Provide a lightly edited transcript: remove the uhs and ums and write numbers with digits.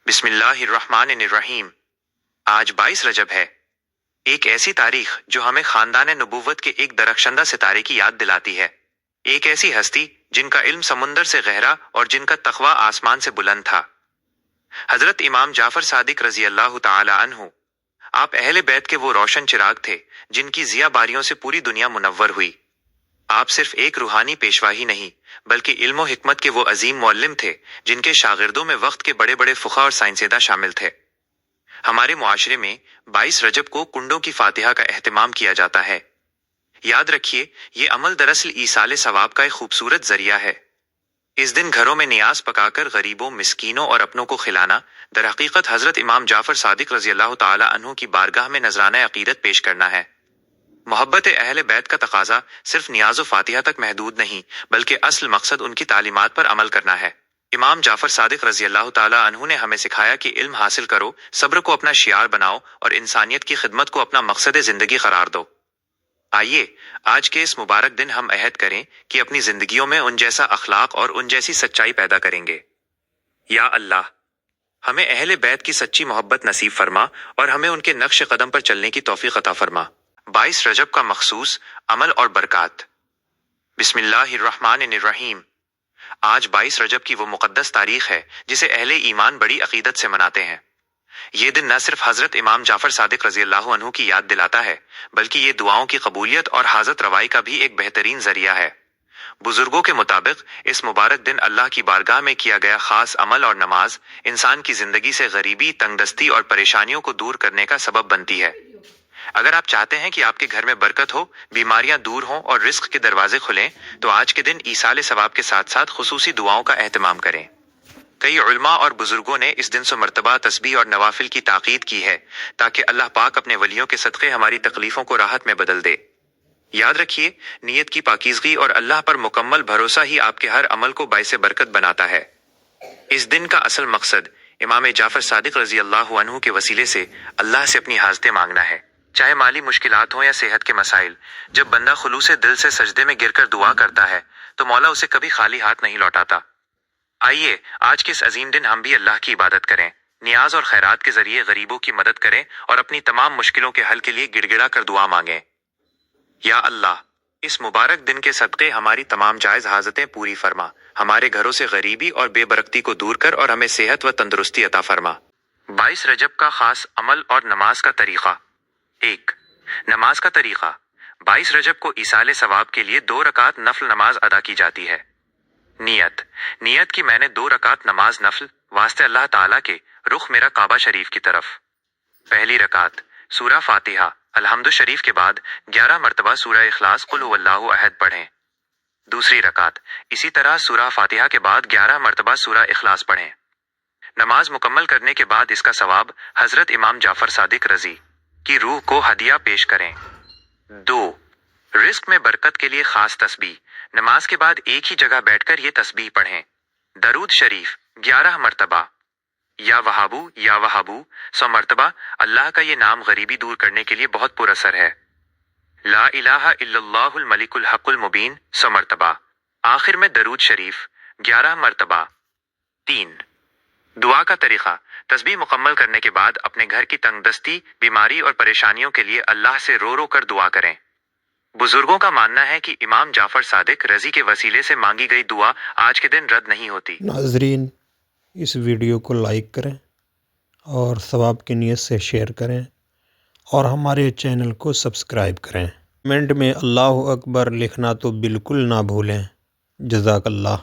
बिस्मिल्लाहिर्रहमानिर्रहीम। आज 22 रजब है, एक ऐसी तारीख जो हमें खानदान नबूवत के एक दरख्शंदा सितारे की याद दिलाती है। एक ऐसी हस्ती जिनका इल्म समुंदर से गहरा और जिनका तक़वा आसमान से बुलंद था। हजरत इमाम जाफर सादिक रजी अल्लाह ताला अन्हु। आप अहले बैत के वो रोशन चिराग थे जिनकी जिया बारियों से पूरी दुनिया मुनव्वर हुई। आप सिर्फ एक रूहानी पेशवा ही नहीं बल्कि इल्म और हिकमत के वो अजीम मुअल्लिम थे जिनके शागिर्दों में वक्त के बड़े बड़े फुक़हा और साइंसदा शामिल थे। हमारे मुआशरे में 22 रजब को कुंडों की फातिहा का एहतमाम किया जाता है। याद रखिए, ये अमल दरअसल ईसाले सवाब का एक खूबसूरत जरिया है। इस दिन घरों में नियाज पकाकर गरीबों, मिस्कीनों और अपनों को खिलाना दरहकीकत हजरत इमाम जाफर सादिक रजी अल्लाह ताला अन्हु की बारगाह में नजराना अकीदत पेश करना है। मोहब्बत अहले बैत का तकाजा सिर्फ नियाज़ो फातिहा तक महदूद नहीं बल्कि असल मकसद उनकी तालीमात पर अमल करना है। इमाम जाफर सादिक रजी अल्लाह ताला अन्हु ने हमें सिखाया कि इल्म हासिल करो, सब्र को अपना शियार बनाओ और इंसानियत की खिदमत को अपना मकसद ज़िंदगी करार दो। आइए आज के इस मुबारक दिन हम अहद करें कि अपनी जिंदगियों में उन जैसा अखलाक और उन जैसी सच्चाई पैदा करेंगे। या अल्लाह, हमें अहले बैत की सच्ची मोहब्बत नसीब फरमा और हमें उनके नक्श कदम पर चलने की तौफीक अता फरमा। 22 रजब का मखसूस अमल और बरक़ात। बिस्मिल्लाहिर्रहमानिर्रहीम। आज 22 रजब की वो मुक़द्दस तारीख है जिसे अहले ईमान बड़ी अकीदत से मनाते हैं। ये दिन न सिर्फ हजरत इमाम जाफर सादिक रजी अल्लाह अन्हु की याद दिलाता है बल्कि ये दुआओं की कबूलियत और हाजत रवाई का भी एक बेहतरीन जरिया है। बुजुर्गों के मुताबिक इस मुबारक दिन अल्लाह की बारगाह में किया गया खास अमल और नमाज इंसान की जिंदगी से गरीबी, तंगदस्ती और परेशानियों को दूर करने का सबब बनती है। अगर आप चाहते हैं कि आपके घर में बरकत हो, बीमारियां दूर हों और रिस्क के दरवाजे खुलें, तो आज के दिन ईसाले सवाब के साथ साथ खुसूसी दुआओं का एहतमाम करें। कई उलमा और बुजुर्गों ने इस दिन से मर्तबा तस्बीह और नवाफिल की ताकीद की है ताकि अल्लाह पाक अपने वलियों के सदक़े हमारी तकलीफों को राहत में बदल दे। याद रखिए, नीयत की पाकीज़गी और अल्लाह पर मुकम्मल भरोसा ही आपके हर अमल को बाइसे बरकत बनाता है। इस दिन का असल मकसद इमाम जाफर सादिक रजी अल्लाह अन्हु के वसीले से अल्लाह से अपनी हाजतें मांगना है, चाहे माली मुश्किलात हों या सेहत के मसाइल। जब बंदा खुलूसे दिल से सजदे में गिरकर दुआ करता है तो मौला उसे कभी खाली हाथ नहीं लौटाता। आइए आज के इस अजीम दिन हम भी अल्लाह की इबादत करें, नियाज और खैरात के जरिए गरीबों की मदद करें और अपनी तमाम मुश्किलों के हल के लिए गिड़गिड़ा कर दुआ मांगें। या अल्लाह, इस मुबारक दिन के सदक़े हमारी तमाम जायज़ हाजतें पूरी फरमा, हमारे घरों से गरीबी और बेबरकती को दूर कर और हमें सेहत व तंदुरुस्ती अता फरमा। 22 रजब का खास अमल और नमाज का तरीक़ा। 1. नमाज का तरीक़ा। 22 रजब को ईसाले सवाब के लिए 2 रकात नफल नमाज अदा की जाती है। नियत की मैंने 2 रकात नमाज नफल वास्ते अल्लाह ताला के, रुख मेरा काबा शरीफ की तरफ। पहली रकात सूरा फातिहा अलहम्दु शरीफ के बाद 11 मरतबा सूरा इखलास कुल हुवल्लाहु अहद पढ़ें। दूसरी रकात इसी तरह सूरा फातिहा के बाद 11 मरतबा सूरा इखलास पढ़ें। नमाज मुकम्मल करने के बाद इसका सवाब हजरत इमाम जाफर सादिक रजी की रूह को हदिया पेश करें। 2. रिस्क में बरकत के लिए खास तस्बीह। नमाज के बाद एक ही जगह बैठकर ये तस्बीह पढ़ें। दरूद शरीफ 11 मरतबा, या वहाबू 100 मरतबा। अल्लाह का ये नाम गरीबी दूर करने के लिए बहुत पुरअसर है। ला इलाहा इल्लल्लाहुल मलिकुल हक़ुल मुबीन 100 मरतबा। आखिर में दरूद शरीफ 11 मरतबा। 3. दुआ का तरीक़ा। तस्बीह मुकम्मल करने के बाद अपने घर की तंगदस्ती, बीमारी और परेशानियों के लिए अल्लाह से रो रो कर दुआ करें। बुजुर्गों का मानना है कि इमाम जाफर सादिक रजी के वसीले से मांगी गई दुआ आज के दिन रद्द नहीं होती। नाजरीन, इस वीडियो को लाइक करें और सवाब की नीयत से शेयर करें और हमारे चैनल को सब्सक्राइब करें। कमेंट में अल्लाह अकबर लिखना तो बिल्कुल ना भूलें। जज़ाकल्लाह।